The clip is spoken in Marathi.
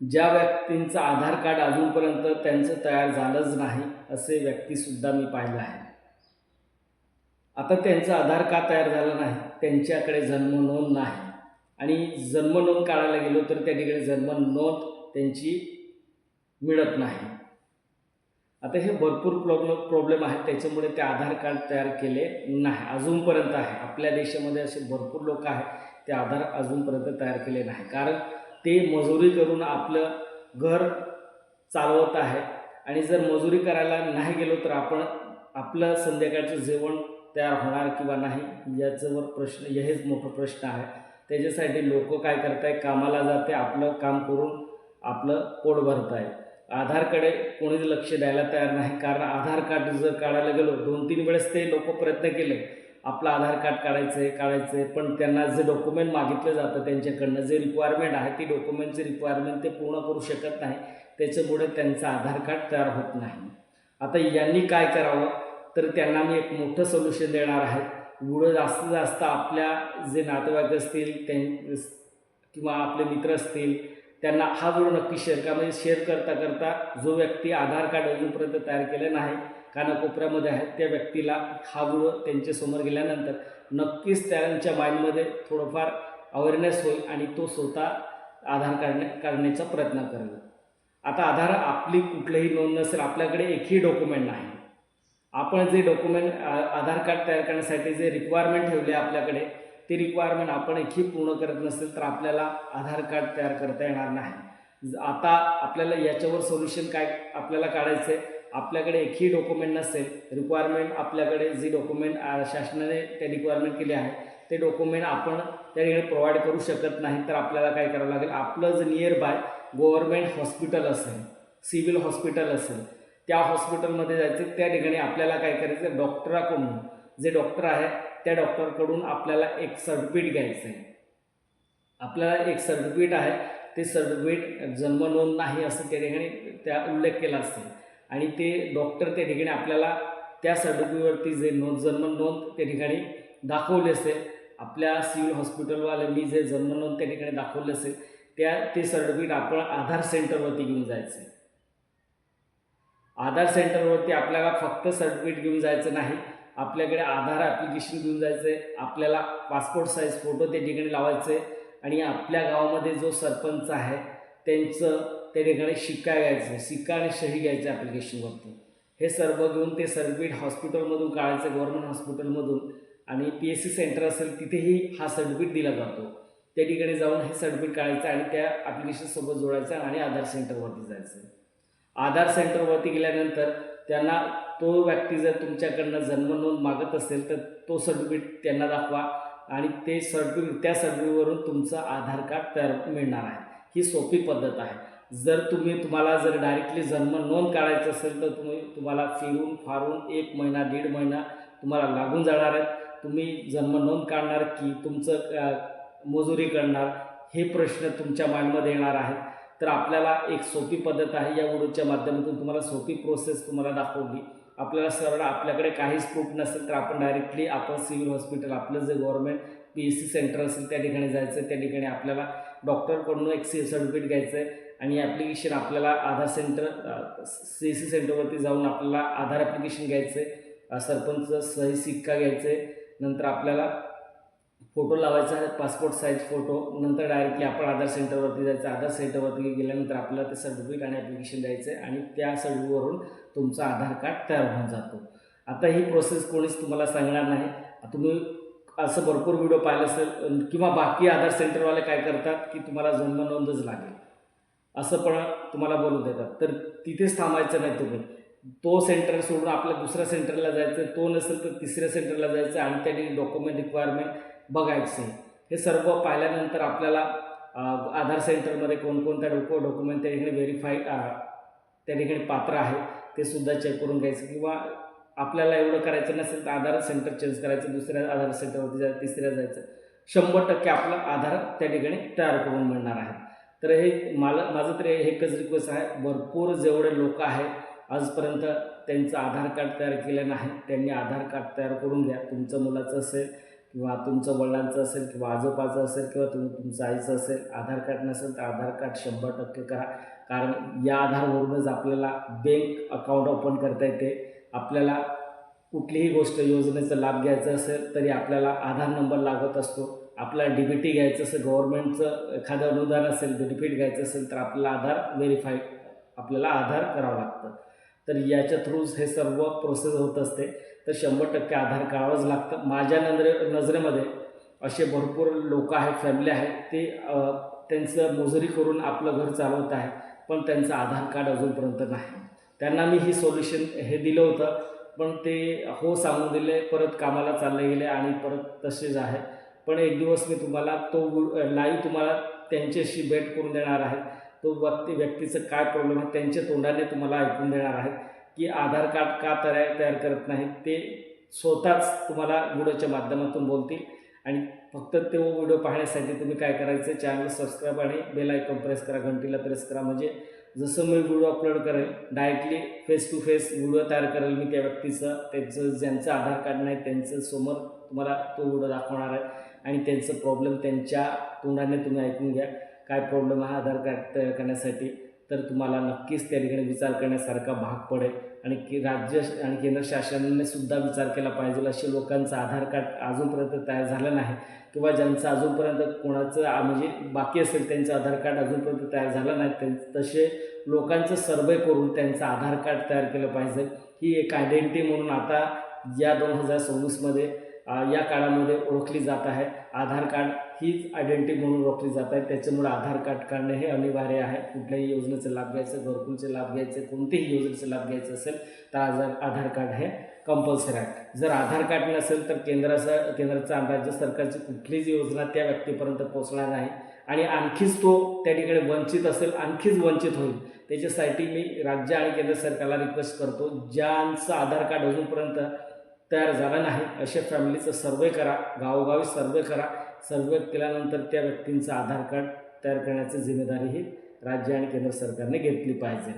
ज्या व्यक्तींचं आधार कार्ड अजूनपर्यंत त्यांचं तयार झालंच नाही असे व्यक्तीसुद्धा मी पाहिलं आहे. आता त्यांचं आधार का तयार झालं नाही? त्यांच्याकडे जन्म नोंद नाही आणि जन्म नोंद काढायला गेलो तर त्या ठिकाणी जन्म नोंद त्यांची मिळत नाही. आता हे भरपूर प्रॉब्लेम आहेत, त्याच्यामुळे ते आधार कार्ड तयार केले नाही अजूनपर्यंत आहे. आपल्या देशामध्ये असे भरपूर लोक आहेत ते आधार अजूनपर्यंत तयार केले नाही, कारण ते मजुरी करून आपलं घर चालवत आहे आणि जर मजुरी करायला नाही गेलो तर आपण आपलं संध्याकाळचं जेवण तयार होणार किंवा नाही याच्यावर प्रश्न, हेच मोठा प्रश्न आहे. त्याच्यासाठी लोक काय करत आहे, कामाला जाते, आपलं काम करून आपलं पोट भरत आहे. आधारकडे कोणीच लक्ष द्यायला तयार नाही, कारण आधार कार्ड जर काढायला गेलो 2-3 वेळेस ते लोक प्रयत्न केले आपलं आधार कार्ड काढायचं आहे, पण त्यांना जे डॉक्युमेंट मागितलं जातं त्यांच्याकडनं, जे रिक्वायरमेंट आहे ती डॉक्युमेंटची रिक्वायरमेंट ते पूर्ण करू शकत नाही. त्याच्यामुळे त्यांचं आधार कार्ड तयार होत नाही. आता यांनी काय करावं, तर त्यांना मी एक मोठं सोल्युशन देणार आहे. एवढं जास्तीत जास्त आपल्या जे नातेवाईक असतील किंवा आपले मित्र असतील त्यांना हा व्हिडिओ नक्की शेअर करा. म्हणजे शेअर करता करता जो व्यक्ती आधार कार्ड अजूनपर्यंत तयार केलं नाही, कानाकोपऱ्यामध्ये आहेत, त्या व्यक्तीला हा व्हिडिओ त्यांच्यासमोर गेल्यानंतर नक्कीच त्यांच्या माइंडमध्ये थोडंफार अवेअरनेस होईल आणि तो स्वतः आधार काढण्याचा प्रयत्न करेल. आता आपली कुठलीही नोंद नसेल, आपल्याकडे एकही डॉक्युमेंट नाही, आपण जे डॉक्युमेंट आधार कार्ड तयार करण्यासाठी जे रिक्वायरमेंट ठेवले आपल्याकडे, ते रिक्वायरमेंट आपण एकही पूर्ण करत नसेल तर आपल्याला आधार कार्ड तयार करता येणार नाही. आता आपल्याला याच्यावर सोल्युशन काय आपल्याला काढायचं आहे, आपल्याकडे एकही डॉक्युमेंट नसेल, रिक्वायरमेंट आपल्याकडे जी डॉक्युमेंट शासनाने ते रिक्वायरमेंट केले आहे ते डॉक्युमेंट आपण त्या ठिकाणी प्रोव्हाइड करू शकत नाही, तर आपल्याला काय करावं लागेल, आपलं जे नियर बाय गव्हर्नमेंट हॉस्पिटल असेल, सिव्हिल हॉस्पिटल असेल, त्या हॉस्पिटलमध्ये जायचं. त्या ठिकाणी आपल्याला काय करायचं, डॉक्टराकडून, जे डॉक्टर आहे त्या डॉक्टरकडून आपल्याला एक सर्टिफिकेट घ्यायचं आहे. आपल्याला एक सर्टिफिकेट आहे, ते सर्टिफिकेट जन्म नोंद नाही असं त्या ठिकाणी त्या उल्लेख केला असेल आणि ते डॉक्टर त्या ठिकाणी आपल्याला त्या सर्टिफिकेटवरती जे जन्म नोंद त्या ठिकाणी दाखवले असेल, आपल्या सिव्हिल हॉस्पिटलवाल्यांनी जे जन्म नोंद त्या ठिकाणी दाखवले असेल ते सर्टिफिकेट आपण आधार सेंटरवरती घेऊन जायचं आहे. आधार सेंटरवरती आपल्याला फक्त सर्टिफिकेट घेऊन जायचं नाही, आपल्याकडे आधार ॲप्लिकेशन घेऊन जायचं आहे, आपल्याला पासपोर्ट साईज फोटो त्या ठिकाणी लावायचे आहे आणि आपल्या गावामध्ये जो सरपंच आहे त्यांचं त्या ठिकाणी शिक्का घ्यायचं, शिक्का आणि सही घ्यायचं ॲप्लिकेशनवरती. हे सर्व घेऊन ते सर्टिफिकेट हॉस्पिटलमधून काढायचं, गव्हर्नमेंट हॉस्पिटलमधून, आणि PSC सेंटर असेल तिथेही हा सर्टिफिकेट दिला जातो. त्या ठिकाणी जाऊन हे सर्टिफिकेट काढायचं आणि त्या ॲप्लिकेशनसोबत जोडायचं आणि आधार सेंटरवरती जायचं. आधार सेंटरवरती गेल्यानंतर त्यांना तो व्यक्ती जर तुमच्याकडनं जन्म नोंद मागत असेल तर तो सर्टिफिकेट त्यांना दाखवा आणि ते सर्टिफिकेट, त्या सर्टिफिकेटवरून तुमचं आधार कार्ड तयार मिळणार आहे. ही सोपी पद्धत आहे. जर तुम्हाला जर डायरेक्टली जन्म नोंद काढायचं असेल तर तुम्हाला फिरून फारून 1 महिना 1.5 महिना तुम्हाला लागून जाणार आहे. तुम्ही जन्म नोंद काढणार की तुमचं मजुरी करणार, हे प्रश्न तुमच्या माइंडमध्ये येणार आहेत. तर आपल्याला एक सोपी पद्धत आहे, या व्हिडिओच्या माध्यमातून तुम्हाला सोपी प्रोसेस तुम्हाला दाखवली. आपल्याला सरळ आपल्याकडे काहीच प्रूफ नसेल तर आपण डायरेक्टली आपण सिव्हिल हॉस्पिटल, आपलं जे गव्हर्नमेंट PSC सेंटर असेल त्या ठिकाणी जायचं. त्या ठिकाणी आपल्याला डॉक्टरकडून एक सर्टिफिकेट घ्यायचं आहे आणि ॲप्लिकेशन आपल्याला आधार सेंटर CSC सेंटरवरती जाऊन आपल्याला आधार ॲप्लिकेशन घ्यायचं आहे, सरपंच सही शिक्का घ्यायचं आहे, नंतर आपल्याला फोटो लावायचा आहे, पासपोर्ट साईज फोटो, नंतर डायरेक्टली आपण आधार सेंटरवरती जायचं. आधार सेंटरवरती गेल्यानंतर आपल्याला ते सर्टिफिकेट आणि ॲप्लिकेशन द्यायचं आहे आणि त्या सर्टिफिकेटवरून तुमचं आधार कार्ड तयार होऊन जातो. आता ही प्रोसेस कोणीच तुम्हाला सांगणार नाही. तुम्ही असं भरपूर व्हिडिओ पाहिलं असेल किंवा बाकी आधार सेंटरवाले काय करतात की तुम्हाला जन्म नोंदच लागेल असं पण तुम्हाला बोलून देतात. तर तिथेच थांबायचं नाही, तुम्ही तो सेंटर सोडून आपल्या दुसऱ्या सेंटरला जायचं, तो नसेल तर तिसऱ्या सेंटरला जायचं आणि त्या डॉक्युमेंट रिक्वायरमेंट बघायचे. हे सर्व पाहिल्यानंतर आपल्याला आधार सेंटरमध्ये कोणकोणत्या डॉक्युमेंट त्या ठिकाणी व्हेरीफाय त्या ठिकाणी पात्र आहे ते सुद्धा चेक करून घ्यायचं. किंवा आपल्याला एवढं करायचं नसेल तर आधार सेंटर चेंज करायचं, दुसऱ्या आधार सेंटरवरती जायचं, तिसऱ्या जायचं, 100% आपलं आधार त्या ठिकाणी तयार करून मिळणार आहे. तर हे माझं तर एकच रिक्वेस्ट आहे, भरपूर जेवढे लोक आहेत आजपर्यंत त्यांचं आधार कार्ड तयार केलं नाही त्यांनी आधार कार्ड तयार करून घ्या. तुमचं मुलाचं असेल किंवा तुमचं वडिलांचं असेल किंवा आजोबाचं असेल किंवा तुमचं आईचं असेल, आधार कार्ड नसेल तर आधार कार्ड 100% करा. कारण या आधारवरूनच आपल्याला बँक अकाउंट ओपन करता येते. आपल्याला कुठलीही गोष्ट योजनेचा लाभ घ्यायचा असेल तरी आपल्याला आधार नंबर लागत असतो. आपल्याला DBT घ्यायचं असेल, गव्हर्नमेंटचं एखादं अनुदान असेल, बेनिफिट घ्यायचं असेल तर आपल्याला आपल्याला आधार करावं लागतं. तर याच्या थ्रूच हे सर्व प्रोसेस होत असते. तर 100% आधार काढावंच लागतं. माझ्या नजरेमध्ये असे भरपूर लोक आहेत, फॅमिली आहेत, ते त्यांचं मजुरी करून आपलं घर चालवत आहे, पण त्यांचं आधार कार्ड अजूनपर्यंत नाही. त्यांना मी सोल्युशन दिलं होतं, पण ते हो सांगून दिले, परत कामाला चालले गेले आणि परत तसेच आहे. पण एक दिवस मी तुम्हाला लाईव्ह तुम्हाला त्यांच्याशी भेट करून देणार आहे. तो व्यक्तीचं काय प्रॉब्लेम आहे त्यांच्या तोंडाने तुम्हाला ऐकून देणार आहेत की आधार कार्ड का तयार करत नाहीत. ते स्वतःच तुम्हाला व्हिडिओच्या माध्यमातून बोलतील. आणि फक्त तो व्हिडिओ पाहण्यासाठी तुम्ही काय करायचं, चॅनल सबस्क्राईब आणि बेल आयकॉन प्रेस करा, घंटीला प्रेस करा. म्हणजे जसं मी व्हिडिओ अपलोड करेल directly face to face video तयार करेल मी त्या व्यक्तीचं, ज्यांचं आधार कार्ड नाही त्यांचं समोर तुम्हाला तो व्हिडिओ दाखवणार आहे आणि त्यांचं प्रॉब्लेम त्यांच्या तोंडाने तुम्ही ऐकून घ्या. काय प्रॉब्लेम आहे आधार कार्ड तयार करण्यासाठी, तर तुम्हाला नक्कीच त्या ठिकाणी विचार करण्यासारखा भाग पडेल. आणि राज्य आणि केंद्र शासनाने सुद्धा विचार केला पाहिजे. असे लोकांचं आधार कार्ड अजूनपर्यंत तयार झालं नाही किंवा ज्यांचं अजूनपर्यंत कोणाचं म्हणजे बाकी असेल त्यांचं आधार कार्ड अजूनपर्यंत तयार झालं नाही, तसे लोकांचं सर्वे करून त्यांचं आधार कार्ड तयार केलं पाहिजे. ही एक आयडेंटिटी म्हणून आता या 2026मध्ये या काळामध्ये ओळखली जात आहे. आधार कार्ड हीच आयडेंटिटी म्हणून ओळखली जात आहे. त्याच्यामुळे आधार कार्ड काढणे हे अनिवार्य आहे. कुठल्याही योजनेचा लाभ घ्यायचं, घरकुलचे लाभ घ्यायचे, कोणतेही योजनेचा लाभ घ्यायचा असेल तर आधार कार्ड हे कंपल्सरी आहे. जर आधार कार्ड नसेल तर केंद्राचा राज्य सरकारची कुठलीच योजना त्या व्यक्तीपर्यंत पोहोचणार नाही आणि आणखीच तो त्या ठिकाणी वंचित असेल, आणखीच वंचित होईल. त्याच्यासाठी मी राज्य आणि केंद्र सरकारला रिक्वेस्ट करतो, ज्यांचं आधार कार्ड अजूनपर्यंत तयार झालं नाही अशा फॅमिलीचं सर्वे करा, गावोगावी सर्वे करा. सर्वे केल्यानंतर त्या व्यक्तींचं आधार कार्ड तयार करण्याची जिम्मेदारी ही राज्य आणि केंद्र सरकारने घेतली पाहिजे.